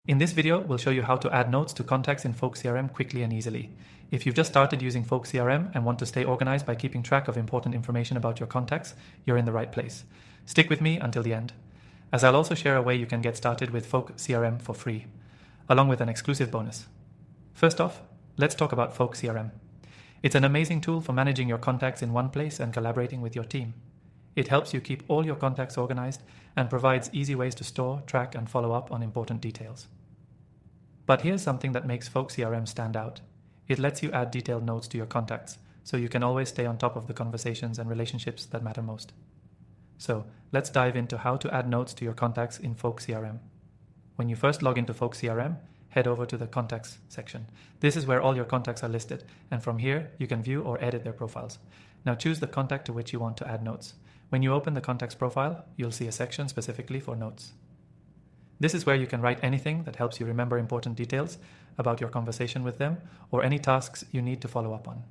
In this video, we'll show you how to add notes to contacts in Folk CRM quickly and easily. If you've just started using Folk CRM and want to stay organized by keeping track of important information about your contacts, you're in the right place. Stick with me until the end, as I'll also share a way you can get started with Folk CRM for free, along with an exclusive bonus. First off, let's talk about Folk CRM. It's an amazing tool for managing your contacts in one place and collaborating with your team. It helps you keep all your contacts organized and provides easy ways to store, track, and follow up on important details. But here's something that makes Folk CRM stand out. It lets you add detailed notes to your contacts, so you can always stay on top of the conversations and relationships that matter most. So let's dive into how to add notes to your contacts in Folk CRM. When you first log into Folk CRM, head over to the Contacts section. This is where all your contacts are listed, and from here you can view or edit their profiles. Now choose the contact to which you want to add notes. When you open the contact's profile, you'll see a section specifically for notes. This is where you can write anything that helps you remember important details about your conversation with them or any tasks you need to follow up on.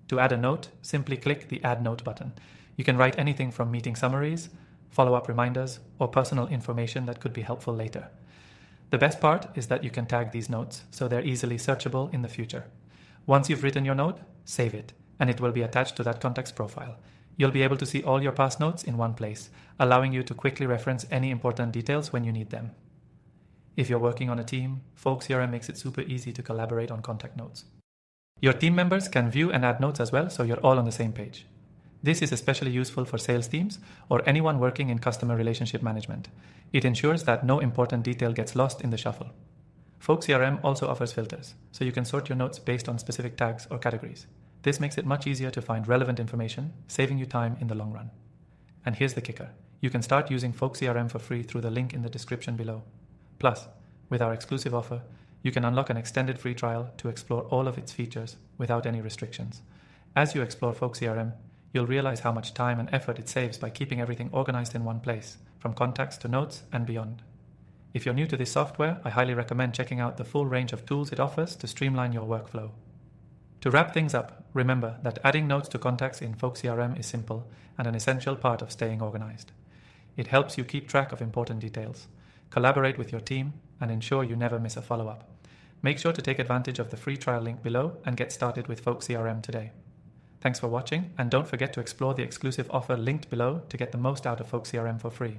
To add a note, simply click the Add Note button. You can write anything from meeting summaries, follow-up reminders, or personal information that could be helpful later. The best part is that you can tag these notes so they're easily searchable in the future. Once you've written your note, save it, and it will be attached to that contact's profile. You'll be able to see all your past notes in one place, allowing you to quickly reference any important details when you need them. If you're working on a team, Folk CRM makes it super easy to collaborate on contact notes. Your team members can view and add notes as well, so you're all on the same page. This is especially useful for sales teams or anyone working in customer relationship management. It ensures that no important detail gets lost in the shuffle. Folk CRM also offers filters, so you can sort your notes based on specific tags or categories. This makes it much easier to find relevant information, saving you time in the long run. And here's the kicker. You can start using Folk CRM for free through the link in the description below. Plus, with our exclusive offer, you can unlock an extended free trial to explore all of its features without any restrictions. As you explore Folk CRM, you'll realize how much time and effort it saves by keeping everything organized in one place, from contacts to notes and beyond. If you're new to this software, I highly recommend checking out the full range of tools it offers to streamline your workflow. To wrap things up, remember that adding notes to contacts in Folk CRM is simple and an essential part of staying organized. It helps you keep track of important details, collaborate with your team, and ensure you never miss a follow-up. Make sure to take advantage of the free trial link below and get started with Folk CRM today. Thanks for watching, and don't forget to explore the exclusive offer linked below to get the most out of Folk CRM for free.